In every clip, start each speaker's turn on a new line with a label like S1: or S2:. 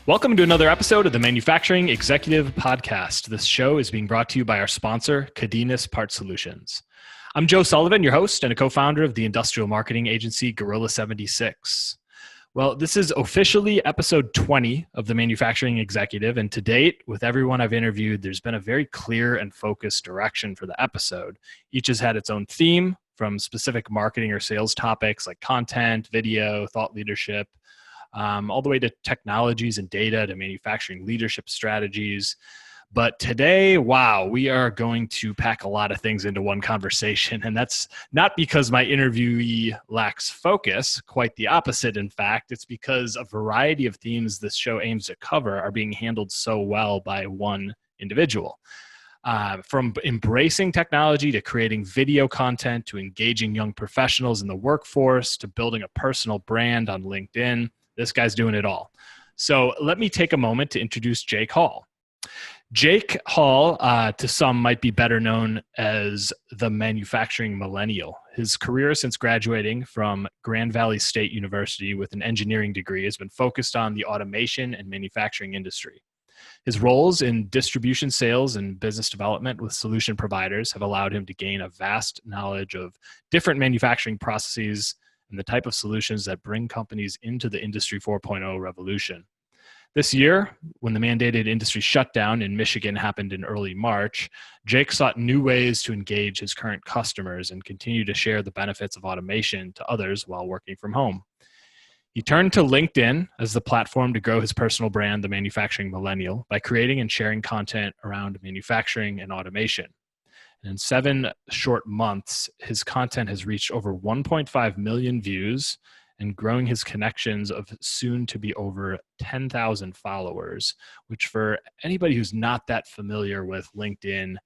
S1: Welcome to another episode of the Manufacturing Executive Podcast. This show is being brought to you by our sponsor, Cadinus Part Solutions. I'm Joe Sullivan, your host and a co-founder of the industrial marketing agency Gorilla 76. Well, this is officially episode 20 of the Manufacturing Executive, and to date, with everyone I've interviewed, there's been a very clear and focused direction for the episode. Each has had its own theme, from specific marketing or sales topics like content, video, thought leadership, all the way to technologies and data to manufacturing leadership strategies. But today, wow, we are going to pack a lot of things into one conversation. And that's not because my interviewee lacks focus, quite the opposite, in fact. It's because a variety of themes this show aims to cover are being handled so well by one individual. From embracing technology to creating video content to engaging young professionals in the workforce to building a personal brand on LinkedIn, this guy's doing it all. So let me take a moment to introduce Jake Hall. Jake Hall, to some, might be better known as the Manufacturing Millennial. His career since graduating from Grand Valley State University with an engineering degree has been focused on the automation and manufacturing industry. His roles in distribution sales and business development with solution providers have allowed him to gain a vast knowledge of different manufacturing processes and the type of solutions that bring companies into the Industry 4.0 revolution. This year, when the mandated industry shutdown in Michigan happened in early March, Jake sought new ways to engage his current customers and continue to share the benefits of automation to others while working from home. He turned to LinkedIn as the platform to grow his personal brand, the Manufacturing Millennial, by creating and sharing content around manufacturing and automation. And in 7 short months, his content has reached over 1.5 million views and growing his connections of soon to be over 10,000 followers, which for anybody who's not that familiar with LinkedIn,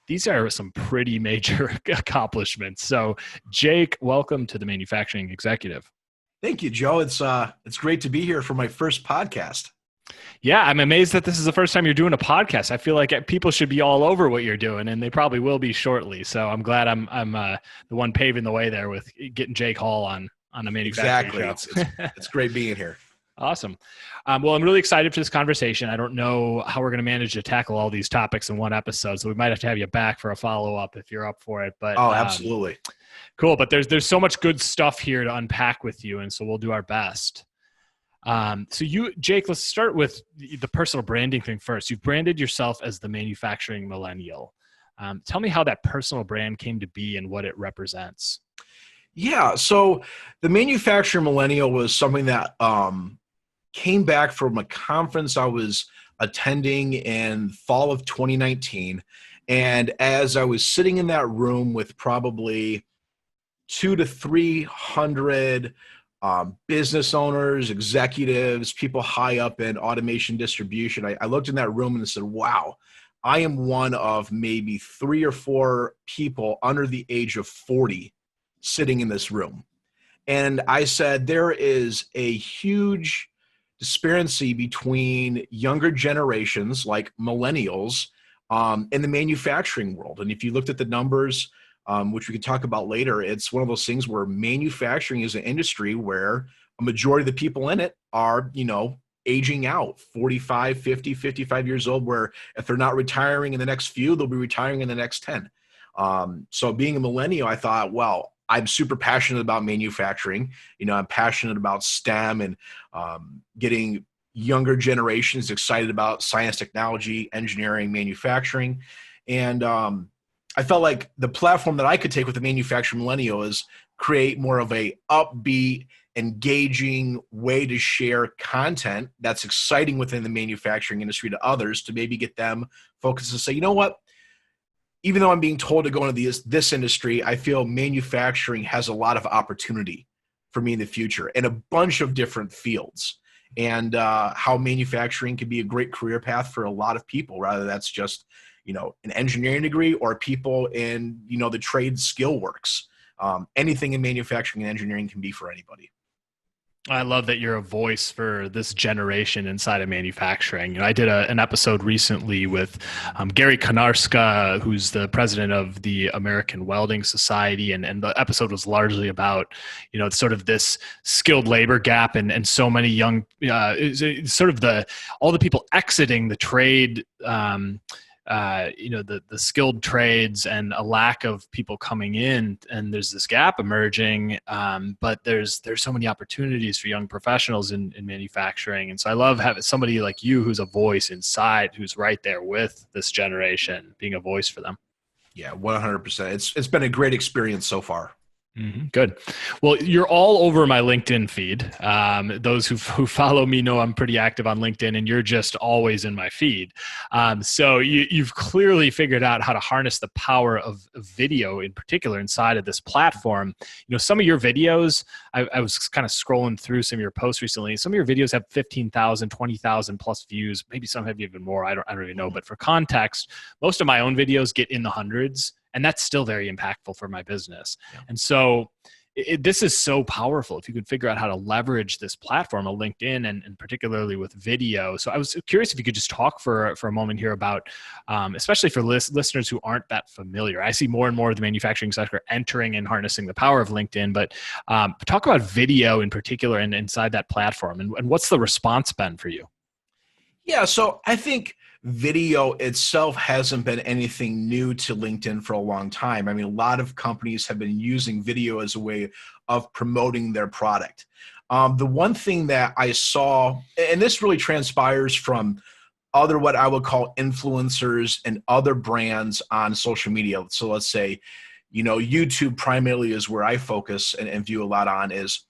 S1: these are some pretty major accomplishments. So Jake, welcome to the Manufacturing Executive.
S2: Thank you, Joe. It's great to be here for my first podcast.
S1: Yeah, I'm amazed that this is the first time you're doing a podcast. I feel like people should be all over what you're doing, and they probably will be shortly. So I'm glad I'm the one paving the way there with getting Jake Hall on a manufacturing show.
S2: It's great being here.
S1: Awesome. Well, I'm really excited for this conversation. I don't know how we're going to manage to tackle all these topics in one episode, so we might have to have you back for a follow-up if you're up for it. But
S2: absolutely.
S1: Cool. But there's so much good stuff here to unpack with you, and so we'll do our best. So Jake, let's start with the personal branding thing first. You've branded yourself as the Manufacturing Millennial. Tell me how that personal brand came to be and what it represents.
S2: Yeah. So the Manufacturer Millennial was something that came back from a conference I was attending in fall of 2019. And as I was sitting in that room with probably 200 to 300 business owners, executives, people high up in automation distribution, I looked in that room and said, wow, I am one of maybe 3 or 4 people under the age of 40 sitting in this room. And I said, there is a huge disparity between younger generations like millennials in the manufacturing world. And if you looked at the numbers, which we could talk about later, it's one of those things where manufacturing is an industry where a majority of the people in it are, aging out, 45, 50, 55 years old, where if they're not retiring in the next few, they'll be retiring in the next 10. So being a millennial, I thought, well, I'm super passionate about manufacturing. I'm passionate about STEM and getting younger generations excited about science, technology, engineering, manufacturing. And I felt like the platform that I could take with the Manufacturing Millennial is create more of a upbeat, engaging way to share content that's exciting within the manufacturing industry to others to maybe get them focused and say, you know what? Even though I'm being told to go into this industry, I feel manufacturing has a lot of opportunity for me in the future in a bunch of different fields, and how manufacturing can be a great career path for a lot of people, rather that's just, an engineering degree or people in, the trade skill works. Anything in manufacturing and engineering can be for anybody.
S1: I love that you're a voice for this generation inside of manufacturing. I did an episode recently with Gary Konarska, who's the president of the American Welding Society, and the episode was largely about, sort of this skilled labor gap and so many young, sort of all the people exiting the trade. The skilled trades and a lack of people coming in, and there's this gap emerging, but there's so many opportunities for young professionals in manufacturing. And so I love having somebody like you who's a voice inside, who's right there with this generation, being a voice for them.
S2: Yeah, 100%. It's been a great experience so far.
S1: Mm-hmm. Good. Well, you're all over my LinkedIn feed. Those who follow me know I'm pretty active on LinkedIn, and you're just always in my feed. So you've clearly figured out how to harness the power of video, in particular, inside of this platform. Some of your videos, I was kind of scrolling through some of your posts recently. Some of your videos have 15,000, 20,000 plus views. Maybe some have even more. I don't even know. But for context, most of my own videos get in the hundreds. And that's still very impactful for my business. Yeah. And so this is so powerful if you could figure out how to leverage this platform of LinkedIn and particularly with video. So I was curious if you could just talk for a moment here about, especially for listeners who aren't that familiar. I see more and more of the manufacturing sector entering and harnessing the power of LinkedIn, but talk about video in particular and inside that platform. And what's the response been for you?
S2: Yeah, so I think video itself hasn't been anything new to LinkedIn for a long time. I mean, a lot of companies have been using video as a way of promoting their product. The one thing that I saw, and this really transpires from other what I would call influencers and other brands on social media. So let's say, YouTube primarily is where I focus and view a lot on is,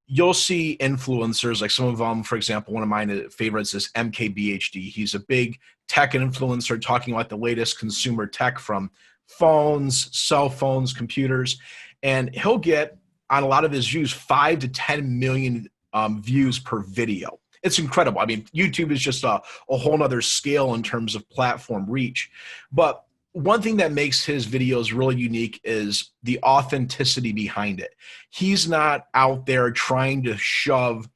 S2: you'll see influencers, like some of them, for example, one of my favorites is MKBHD. He's a big tech influencer talking about the latest consumer tech from phones, cell phones, computers. And he'll get, on a lot of his views, 5 to 10 million views per video. It's incredible. I mean, YouTube is just a whole nother scale in terms of platform reach. But one thing that makes his videos really unique is the authenticity behind it. He's not out there trying to shove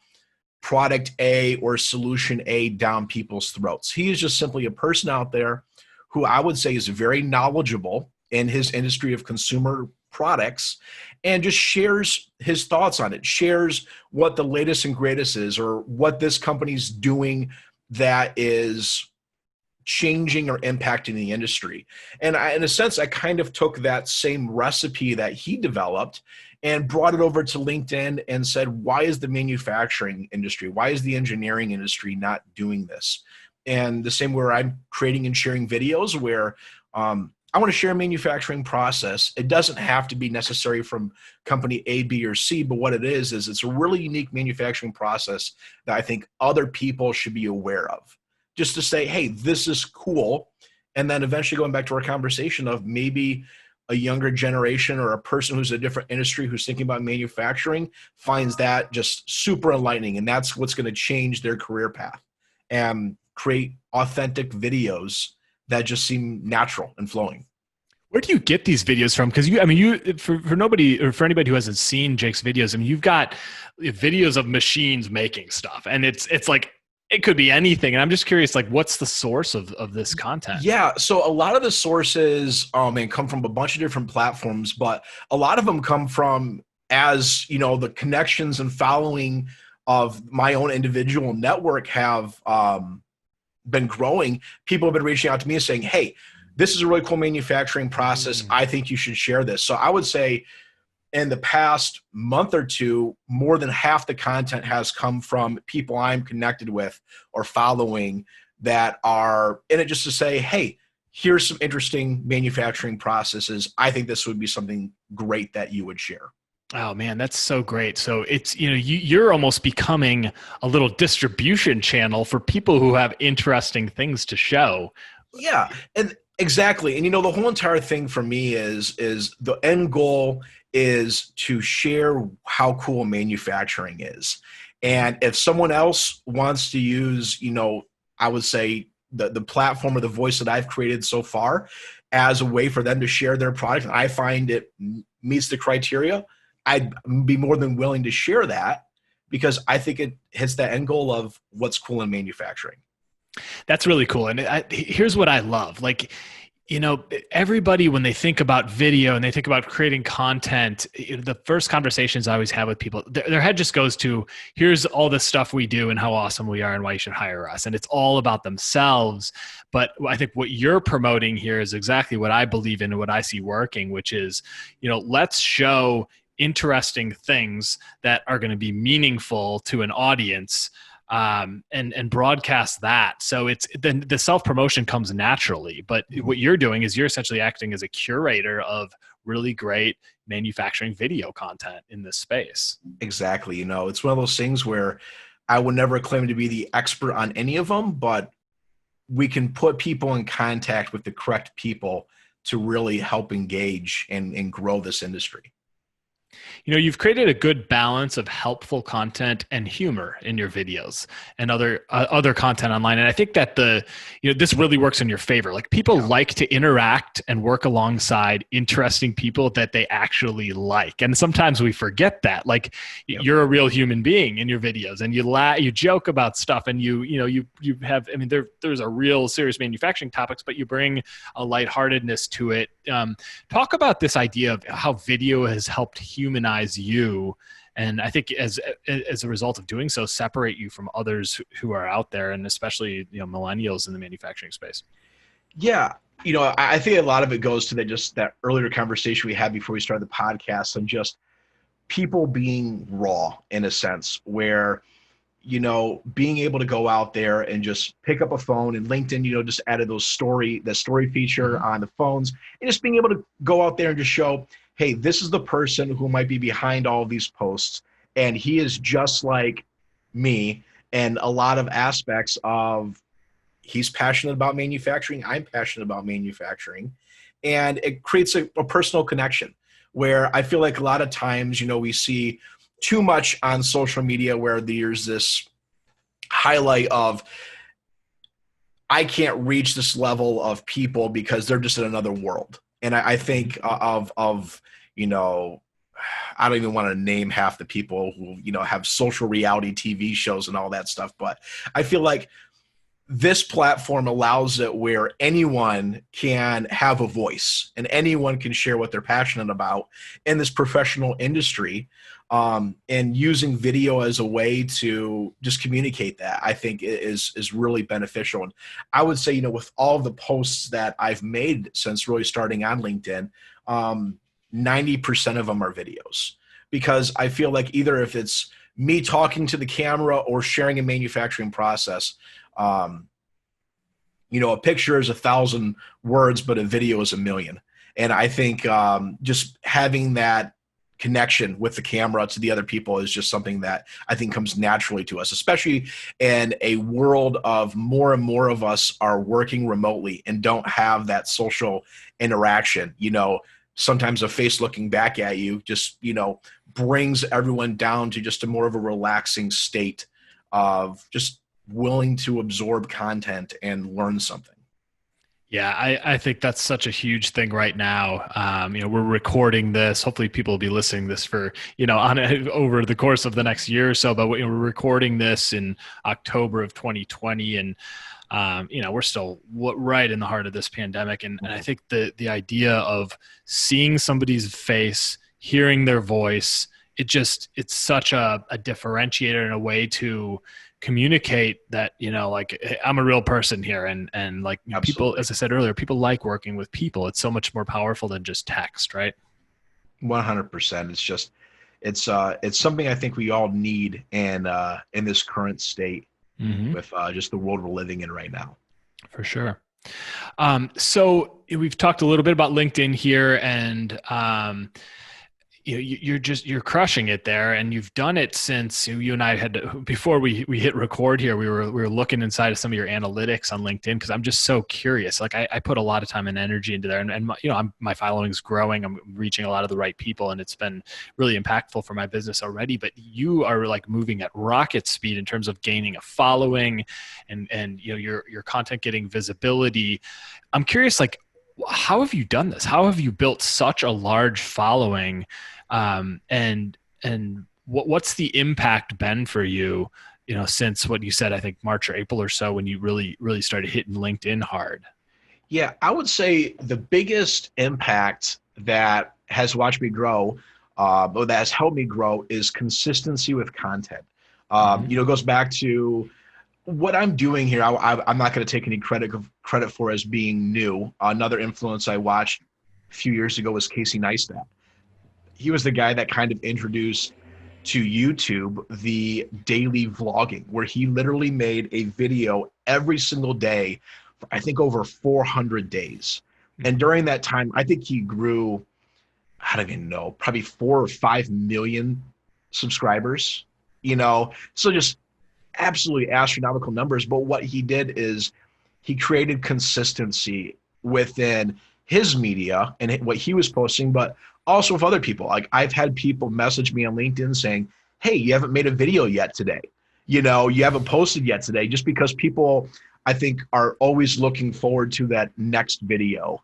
S2: product A or solution A down people's throats. He is just simply a person out there who I would say is very knowledgeable in his industry of consumer products and just shares his thoughts on it, shares what the latest and greatest is or what this company's doing that is changing or impacting the industry. And in a sense, I kind of took that same recipe that he developed and brought it over to LinkedIn and said, why is the manufacturing industry, why is the engineering industry not doing this? And the same where I'm creating and sharing videos where I want to share a manufacturing process. It doesn't have to be necessary from company A, B, or C, but what it is it's a really unique manufacturing process that I think other people should be aware of. Just to say, hey, this is cool. And then eventually going back to our conversation of maybe a younger generation or a person who's in a different industry who's thinking about manufacturing finds that just super enlightening. And that's what's going to change their career path and create authentic videos that just seem natural and flowing.
S1: Where do you get these videos from? Because for nobody or for anybody who hasn't seen Jake's videos, I mean, you've got videos of machines making stuff, and it's like, it could be anything. And I'm just curious, like, what's the source of this content?
S2: Yeah. So a lot of the sources come from a bunch of different platforms, but a lot of them come from, as the connections and following of my own individual network have been growing. People have been reaching out to me and saying, hey, this is a really cool manufacturing process. I think you should share this. So I would say in the past month or two, more than half the content has come from people I'm connected with or following that are in it just to say, hey, here's some interesting manufacturing processes. I think this would be something great that you would share.
S1: Oh man, that's so great. So it's, you're almost becoming a little distribution channel for people who have interesting things to show.
S2: Yeah, and exactly. And the whole entire thing for me is the end goal is to share how cool manufacturing is. And if someone else wants to use, I would say the platform or the voice that I've created so far as a way for them to share their product, and I find it meets the criteria, I'd be more than willing to share that because I think it hits that end goal of what's cool in manufacturing.
S1: That's really cool. And here's what I love. Like, everybody, when they think about video and they think about creating content, the first conversations I always have with people, their head just goes to, here's all this stuff we do and how awesome we are and why you should hire us. And it's all about themselves. But I think what you're promoting here is exactly what I believe in and what I see working, which is, let's show interesting things that are going to be meaningful to an audience, and broadcast that. So it's then the self-promotion comes naturally, but what you're doing is you're essentially acting as a curator of really great manufacturing video content in this space.
S2: Exactly. It's one of those things where I would never claim to be the expert on any of them, but we can put people in contact with the correct people to really help engage and grow this industry.
S1: You've created a good balance of helpful content and humor in your videos and other content online. And I think that this really works in your favor. Like, people like to interact and work alongside interesting people that they actually like. And sometimes we forget that. Like, you're a real human being in your videos, and you joke about stuff, and you have, there's a real serious manufacturing topics, but you bring a lightheartedness to it. Talk about this idea of how video has helped humanize you, and I think as a result of doing so, separate you from others who are out there, and especially millennials in the manufacturing space.
S2: Yeah, I think a lot of it goes to that earlier conversation we had before we started the podcast, and just people being raw in a sense, where being able to go out there and just pick up a phone, and LinkedIn, just added the story feature on the phones, and just being able to go out there and just show, hey, this is the person who might be behind all of these posts, and he is just like me. And a lot of aspects of, he's passionate about manufacturing, I'm passionate about manufacturing, and it creates a personal connection, where I feel like a lot of times, we see too much on social media where there's this highlight of, I can't reach this level of people because they're just in another world. And I think of I don't even want to name half the people who, have social reality TV shows and all that stuff. But I feel like this platform allows it where anyone can have a voice and anyone can share what they're passionate about in this professional industry. And using video as a way to just communicate that, I think is really beneficial. And I would say, with all of the posts that I've made since really starting on LinkedIn, 90% of them are videos, because I feel like either if it's me talking to the camera or sharing a manufacturing process, a picture is 1,000 words, but a video is 1,000,000. And I think just having that connection with the camera to the other people is just something that I think comes naturally to us, especially in a world of more and more of us are working remotely and don't have that social interaction. Sometimes a face looking back at you just, brings everyone down to just a more of a relaxing state of just willing to absorb content and learn something.
S1: Yeah, I think that's such a huge thing right now. We're recording this. Hopefully people will be listening to this for, over the course of the next year or so, but we're recording this in October of 2020. And, we're still right in the heart of this pandemic. And I think the idea of seeing somebody's face, hearing their voice, it's such a differentiator and a way to communicate that, hey, I'm a real person here. And like people, as I said earlier, people like working with people. It's so much more powerful than just text, right?
S2: 100%. It's just, it's something I think we all need in this current state with just the world we're living in right now.
S1: For sure. So we've talked a little bit about LinkedIn here, and you're crushing it there, and you've done it since you and I before we hit record here, we were looking inside of some of your analytics on LinkedIn, because I'm just so curious. Like I put a lot of time and energy into there, and my following is growing. I'm reaching a lot of the right people, and it's been really impactful for my business already. But you are like moving at rocket speed in terms of gaining a following, and your content getting visibility. I'm curious, like, how have you done this? How have you built such a large following? And what's the impact been for you, since what you said, I think March or April or so, when you really started hitting LinkedIn hard?
S2: Yeah, I would say the biggest impact that has watched me grow, or that has helped me grow, is consistency with content.
S1: Hmm.
S2: It goes back to what I'm doing here. I'm not going to take any credit for as being new. Another influence I watched a few years ago was Casey Neistat. He was the guy that kind of introduced to YouTube the daily vlogging, where he literally made a video every single day for, I think, over 400 days. And during that time, I think he grew, I don't even know, probably 4 or 5 million subscribers, so just absolutely astronomical numbers. But what he did is he created consistency within his media and what he was posting, but also with other people. Like, I've had people message me on LinkedIn saying, "Hey, you haven't made a video yet today. You haven't posted yet today," just because people, I think, are always looking forward to that next video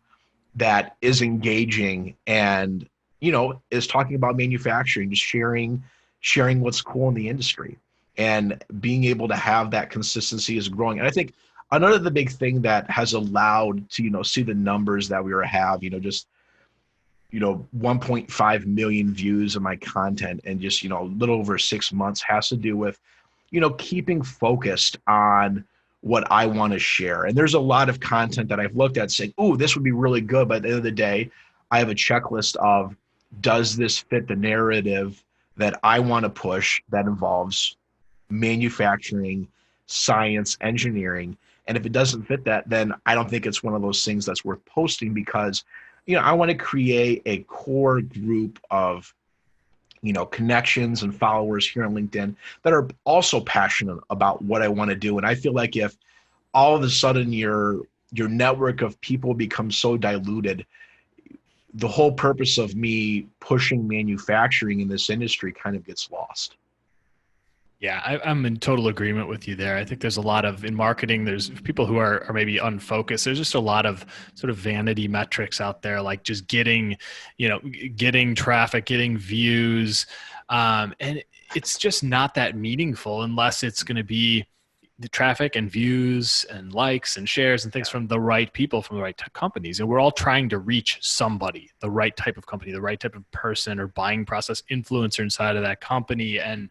S2: that is engaging and, is talking about manufacturing, just sharing what's cool in the industry, and being able to have that consistency is growing. And I think another the big thing that has allowed to, see the numbers that we have, just 1.5 million views of my content and just, a little over 6 months, has to do with, keeping focused on what I want to share. And there's a lot of content that I've looked at saying, "Oh, this would be really good." But at the end of the day, I have a checklist of, does this fit the narrative that I want to push that involves manufacturing, science, engineering? And if it doesn't fit that, then I don't think it's one of those things that's worth posting, because, I want to create a core group of, connections and followers here on LinkedIn that are also passionate about what I want to do. And I feel like if all of a sudden your network of people becomes so diluted, the whole purpose of me pushing manufacturing in this industry kind of gets lost.
S1: Yeah, I'm in total agreement with you there. I think there's a lot of, in marketing, there's people who are maybe unfocused. There's just a lot of sort of vanity metrics out there, like just getting traffic, getting views. And it's just not that meaningful unless it's going to be the traffic and views and likes and shares and things from the right people, from the right companies. And we're all trying to reach somebody, the right type of company, the right type of person or buying process influencer inside of that company. And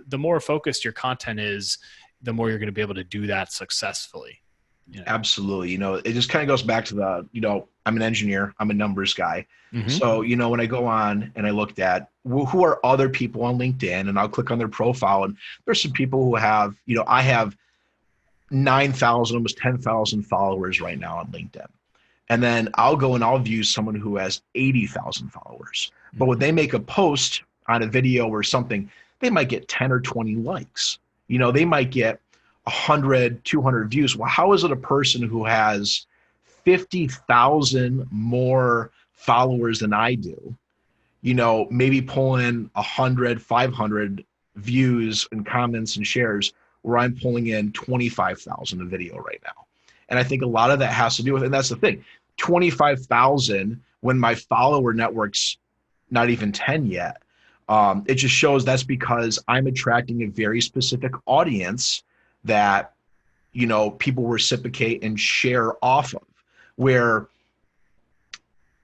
S1: the more focused your content is, the more you're going to be able to do that successfully.
S2: Absolutely. It just kind of goes back to I'm an engineer, I'm a numbers guy.
S1: Mm-hmm.
S2: So, when I go on and I looked at who are other people on LinkedIn, and I'll click on their profile, and there's some people who have, I have 9,000, almost 10,000 followers right now on LinkedIn. And then I'll go and I'll view someone who has 80,000 followers. But when they make a post on a video or something, they might get 10 or 20 likes. They might get 100, 200 views. Well, how is it a person who has 50,000 more followers than I do, maybe pull in 100, 500 views and comments and shares, where I'm pulling in 25,000 a video right now? And I think a lot of that has to do with, and that's the thing, 25,000 when my follower network's not even 10 yet. It just shows that's because I'm attracting a very specific audience that, people reciprocate and share off of. Where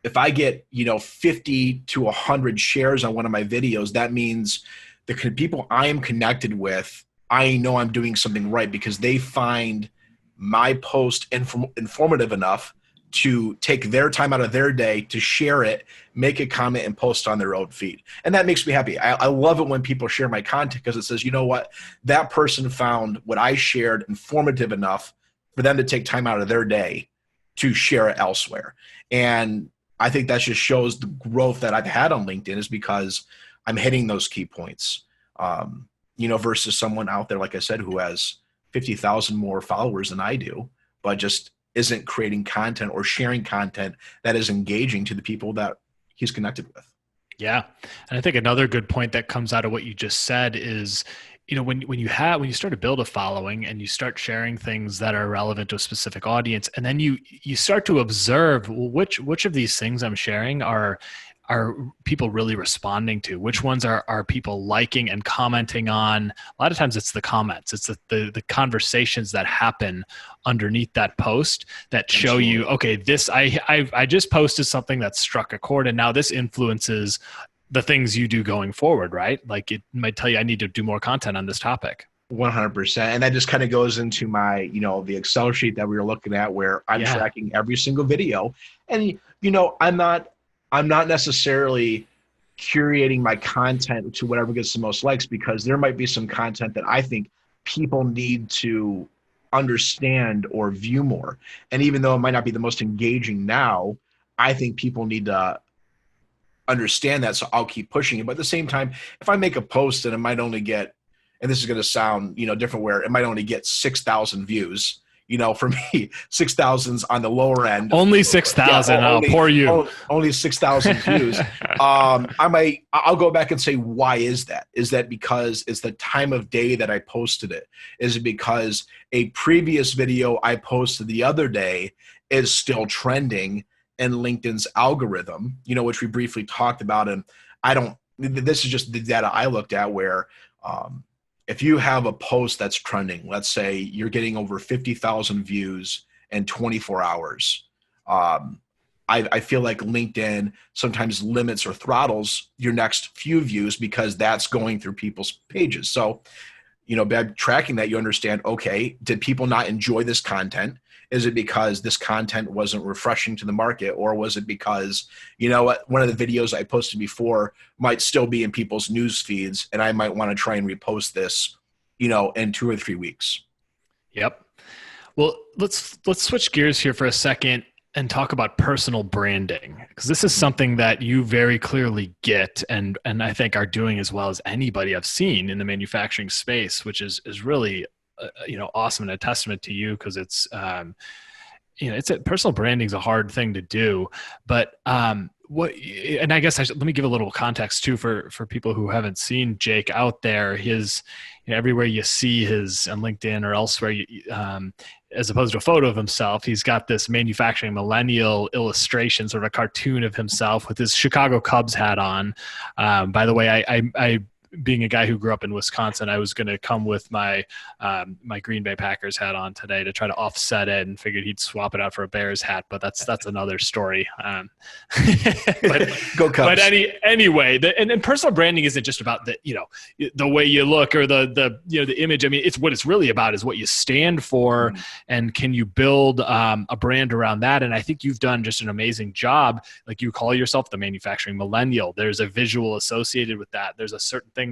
S2: if I get, 50 to 100 shares on one of my videos, that means the people I am connected with, I know I'm doing something right, because they find my post informative enough to take their time out of their day to share it, make a comment, and post on their own feed. And that makes me happy. I love it when people share my content, because it says, you know what, that person found what I shared informative enough for them to take time out of their day to share it elsewhere. And I think that just shows the growth that I've had on LinkedIn, is because I'm hitting those key points, versus someone out there, like I said, who has 50,000 more followers than I do, but just isn't creating content or sharing content that is engaging to the people that he's connected with.
S1: Yeah. And I think another good point that comes out of what you just said is when you start to build a following and you start sharing things that are relevant to a specific audience, and then you start to observe, well, which of these things I'm sharing are people really responding to, which ones are people liking and commenting on. A lot of times it's the comments, it's the conversations that happen underneath that post that show
S2: Absolutely.
S1: you, okay, this I just posted something that struck a chord, and now this influences the things you do going forward, right? Like it might tell you, I need to do more content on this topic.
S2: 100%. And that just kind of goes into my, the Excel sheet that we were looking at where I'm
S1: Yeah.
S2: tracking every single video. And, I'm not necessarily curating my content to whatever gets the most likes, because there might be some content that I think people need to understand or view more. And even though it might not be the most engaging now, I think people need to understand that. So I'll keep pushing it. But at the same time, if I make a post and it might only get, and this is going to sound, different, where it might only get 6,000 views, for me, 6,000's on the lower end.
S1: Only 6,000.
S2: Yeah,
S1: Oh, poor you.
S2: only 6,000 views. I'll go back and say, why is that? Is that because it's the time of day that I posted it? Is it because a previous video I posted the other day is still trending in LinkedIn's algorithm, which we briefly talked about? And this is just the data I looked at, where if you have a post that's trending, let's say you're getting over 50,000 views in 24 hours, I feel like LinkedIn sometimes limits or throttles your next few views because that's going through people's pages. So, by tracking that, you understand, okay, did people not enjoy this content? Is it because this content wasn't refreshing to the market? Or was it because, one of the videos I posted before might still be in people's news feeds, and I might want to try and repost this, in 2 or 3 weeks?
S1: Yep. Well, let's switch gears here for a second and talk about personal branding, because this is something that you very clearly get, and I think are doing as well as anybody I've seen in the manufacturing space, which is really awesome and a testament to you, because it's personal branding is a hard thing to do. But and I guess let me give a little context too for people who haven't seen Jake out there. His everywhere you see his on LinkedIn or elsewhere, as opposed to a photo of himself, he's got this Manufacturing Millennial illustration, sort of a cartoon of himself with his Chicago Cubs hat on. By the way, I being a guy who grew up in Wisconsin, I was going to come with my my Green Bay Packers hat on today to try to offset it, and figured he'd swap it out for a Bears hat, but that's another story. But
S2: Go Cubs.
S1: But anyway, and personal branding isn't just about the way you look or the image. I mean, it's what it's really about is what you stand for, and can you build a brand around that? And I think you've done just an amazing job. Like, you call yourself the Manufacturing Millennial. There's a visual associated with that. There's a certain thing,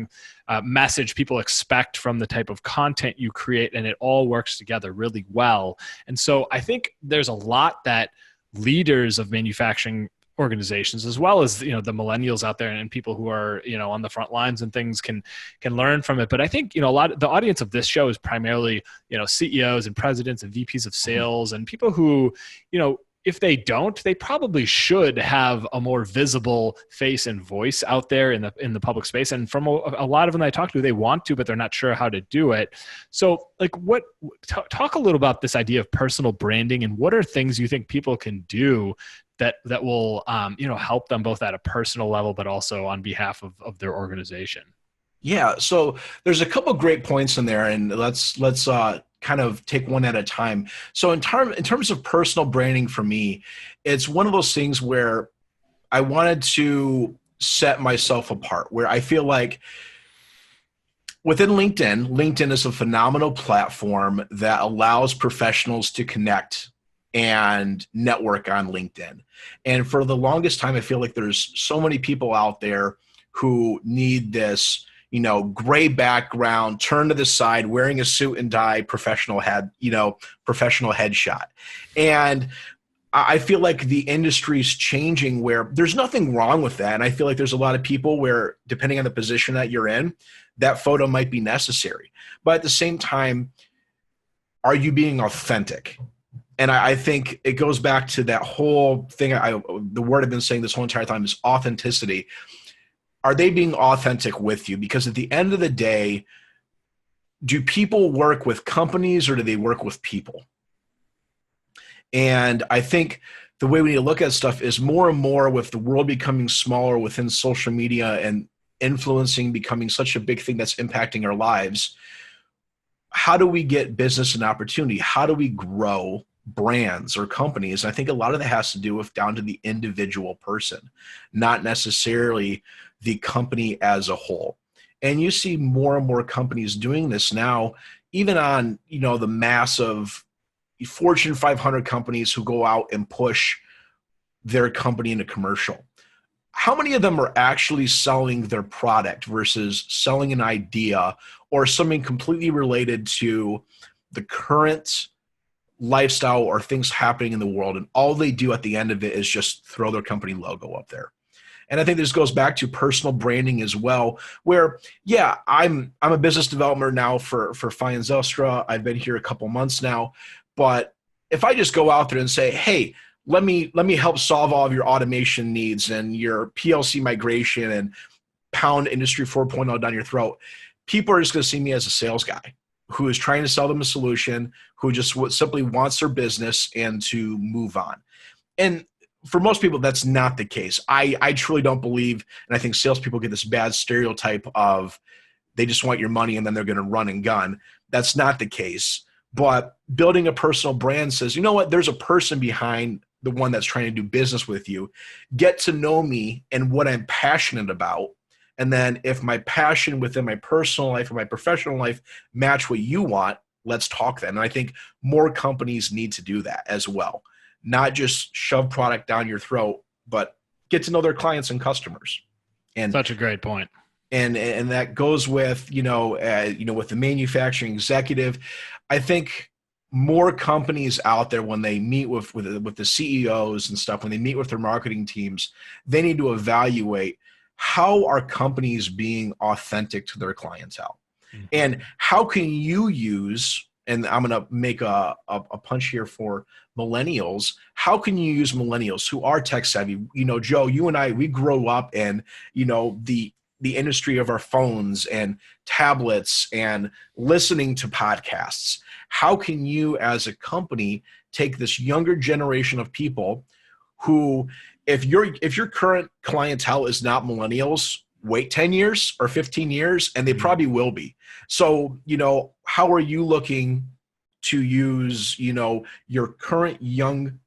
S1: message people expect from the type of content you create, and it all works together really well. And so I think there's a lot that leaders of manufacturing organizations, as well as the millennials out there and people who are on the front lines and things, can learn from it. But I think a lot of the audience of this show is primarily CEOs and presidents and VPs of sales, and people who if they don't, they probably should have a more visible face and voice out there in the public space. And from a lot of them I talk to, they want to, but they're not sure how to do it. So, like, talk a little about this idea of personal branding, and what are things you think people can do that will help them both at a personal level, but also on behalf of their organization?
S2: Yeah. So there's a couple great points in there, and let's kind of take one at a time. So in terms of personal branding, for me, it's one of those things where I wanted to set myself apart, where I feel like within LinkedIn is a phenomenal platform that allows professionals to connect and network on LinkedIn. And for the longest time, I feel like there's so many people out there who need this gray background, turn to the side, wearing a suit and tie, professional headshot. And I feel like the industry's changing, where there's nothing wrong with that. And I feel like there's a lot of people where, depending on the position that you're in, that photo might be necessary. But at the same time, are you being authentic? And I think it goes back to that whole thing. The word I've been saying this whole entire time is authenticity. Are they being authentic with you? Because at the end of the day, do people work with companies or do they work with people? And I think the way we need to look at stuff is more and more with the world becoming smaller within social media and influencing becoming such a big thing that's impacting our lives. How do we get business and opportunity? How do we grow brands or companies? I think a lot of that has to do with down to the individual person, not necessarily the company as a whole. And you see more and more companies doing this now, even on, the massive Fortune 500 companies who go out and push their company in a commercial. How many of them are actually selling their product versus selling an idea or something completely related to the current lifestyle or things happening in the world? And all they do at the end of it is just throw their company logo up there. And I think this goes back to personal branding as well, where, yeah, I'm a business developer now for Fine Zostra. I've been here a couple months now. But if I just go out there and say, hey, let me help solve all of your automation needs and your PLC migration and pound Industry 4.0 down your throat, people are just going to see me as a sales guy who is trying to sell them a solution, who just simply wants their business and to move on. And for most people, that's not the case. I truly don't believe, and I think salespeople get this bad stereotype of they just want your money and then they're going to run and gun. That's not the case. But building a personal brand says, you know what, there's a person behind the one that's trying to do business with you. Get to know me and what I'm passionate about. And then if my passion within my personal life or my professional life match what you want, let's talk then. And I think more companies need to do that as well. Not just shove product down your throat, but get to know their clients and customers. And
S1: such a great point.
S2: And that goes with, with the manufacturing executive. I think more companies out there, when they meet with the CEOs and stuff, when they meet with their marketing teams, they need to evaluate how are companies being authentic to their clientele. Mm-hmm. And how can you use, and I'm going to make a punch here for millennials. How can you use millennials who are tech savvy? Joe, you and I, we grow up in, the industry of our phones and tablets and listening to podcasts. How can you as a company take this younger generation of people who, if your current clientele is not millennials, wait 10 years or 15 years, and they probably will be. So, how are you looking to use, your current young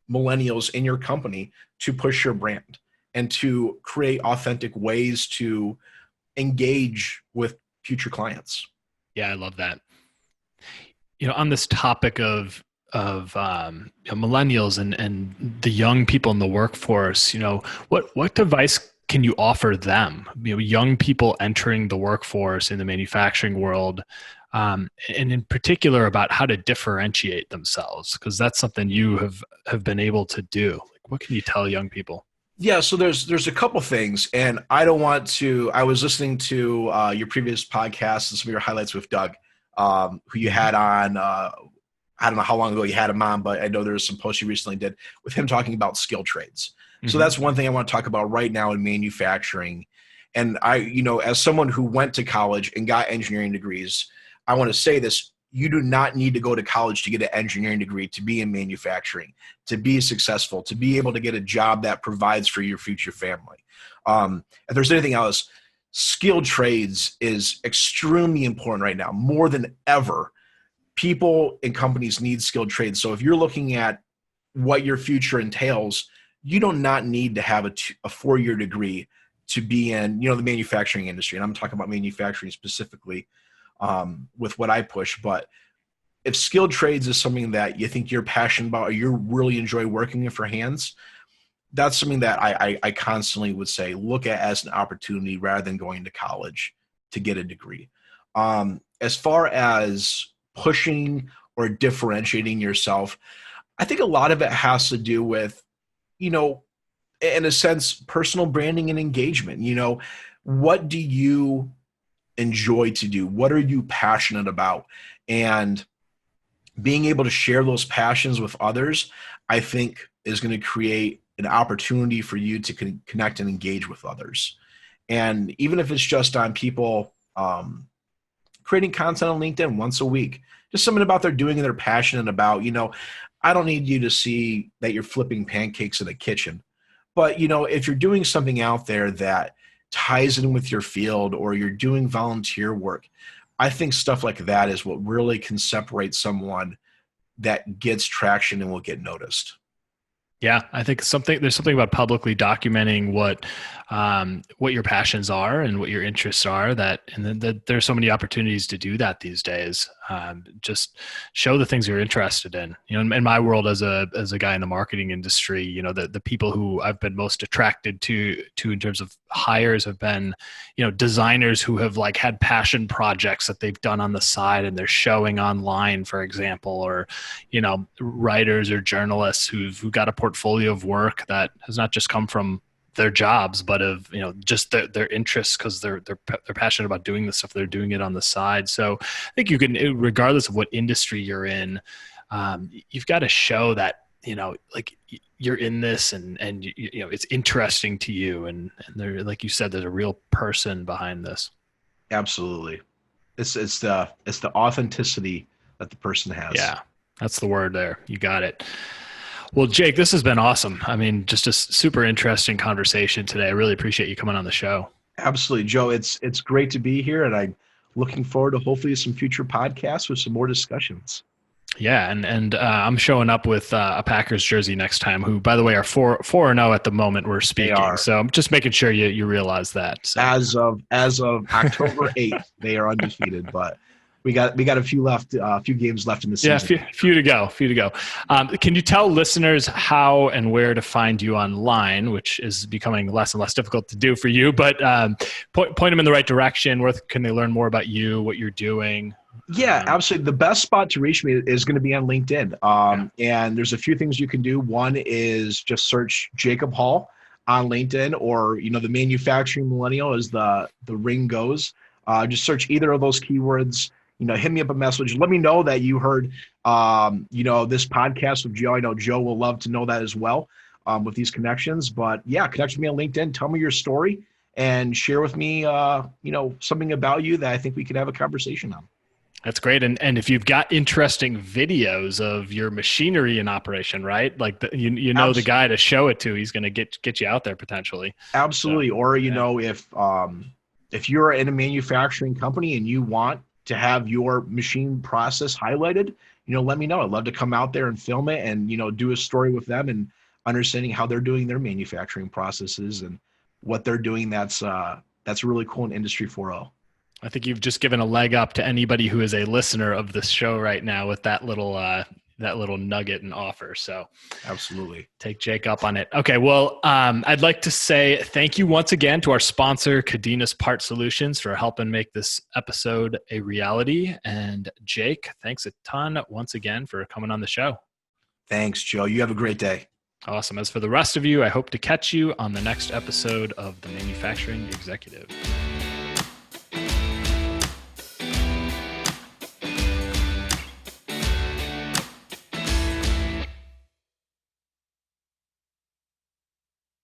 S2: millennials in your company to push your brand and to create authentic ways to engage with future clients?
S1: Yeah, I love that. On this topic of millennials and the young people in the workforce, what advice can you offer them? Young people entering the workforce in the manufacturing world, and in particular about how to differentiate themselves, because that's something you have been able to do. What can you tell young people?
S2: Yeah, so there's a couple things, and I was listening to your previous podcast and some of your highlights with Doug, who you had on, I don't know how long ago you had him on, but I know there's some posts you recently did with him talking about skilled trades. Mm-hmm. So that's one thing I want to talk about right now in manufacturing. And as someone who went to college and got engineering degrees, I want to say this: you do not need to go to college to get an engineering degree to be in manufacturing, to be successful, to be able to get a job that provides for your future family. If there's anything else, skilled trades is extremely important right now, more than ever. People and companies need skilled trades. So if you're looking at what your future entails, you do not need to have a 4-year degree to be in, the manufacturing industry. And I'm talking about manufacturing specifically with what I push. But if skilled trades is something that you think you're passionate about or you really enjoy working with your hands, that's something that I constantly would say look at as an opportunity rather than going to college to get a degree. As far as pushing or differentiating yourself, I think a lot of it has to do with, in a sense, personal branding and engagement. What do you enjoy to do? What are you passionate about? And being able to share those passions with others, I think, is going to create an opportunity for you to connect and engage with others. And even if it's just on people, creating content on LinkedIn once a week. Just something about they're doing and they're passionate about. I don't need you to see that you're flipping pancakes in the kitchen. But, if you're doing something out there that ties in with your field or you're doing volunteer work, I think stuff like that is what really can separate someone that gets traction and will get noticed.
S1: Yeah, I think there's something about publicly documenting what your passions are and what your interests are, and then there's so many opportunities to do that these days. Just show the things you're interested in. In my world as a guy in the marketing industry, the people who I've been most attracted to in terms of hires have been, designers who have like had passion projects that they've done on the side and they're showing online, for example, or writers or journalists who've got a portfolio of work that has not just come from their jobs, but of just their interests, because they're passionate about doing this stuff. They're doing it on the side. So I think you can, regardless of what industry you're in, you've got to show that like you're in this and it's interesting to you, and there, like you said, there's a real person behind this.
S2: Absolutely, it's the authenticity that the person has.
S1: Yeah, that's the word there. You got it. Well, Jake, this has been awesome. I mean, just a super interesting conversation today. I really appreciate you coming on the show.
S2: Absolutely, Joe. It's great to be here, and I'm looking forward to hopefully some future podcasts with some more discussions.
S1: Yeah, and I'm showing up with a Packers jersey next time, who, by the way, are 4-0 at the moment we're speaking. So I'm just making sure you realize that. So.
S2: As of October 8th, they are undefeated, but we got a few games left in the season.
S1: Yeah, few to go. Can you tell listeners how and where to find you online, which is becoming less and less difficult to do for you, but point them in the right direction. Where can they learn more about you, what you're doing?
S2: Yeah, absolutely. The best spot to reach me is going to be on LinkedIn. And there's a few things you can do. One is just search Jacob Hall on LinkedIn, or, the Manufacturing Millennial, as the ring goes. Just search either of those keywords. Hit me up a message. Let me know that you heard, this podcast with Joe. I know Joe will love to know that as well, with these connections. But yeah, connect with me on LinkedIn. Tell me your story and share with me, something about you that I think we could have a conversation on.
S1: That's great. And if you've got interesting videos of your machinery in operation, right? Like the guy to show it to, he's going to get you out there potentially.
S2: Absolutely. So, or, if you're in a manufacturing company and you want to have your machine process highlighted, let me know. I'd love to come out there and film it and, do a story with them and understanding how they're doing their manufacturing processes and what they're doing. That's really cool in Industry 4.0.
S1: I think you've just given a leg up to anybody who is a listener of this show right now with that little nugget and offer. So
S2: absolutely,
S1: take Jake up on it. Okay. Well, I'd like to say thank you once again to our sponsor, Cadinus Part Solutions, for helping make this episode a reality. And Jake, thanks a ton once again for coming on the show.
S2: Thanks, Joe. You have a great day.
S1: Awesome. As for the rest of you, I hope to catch you on the next episode of The Manufacturing Executive.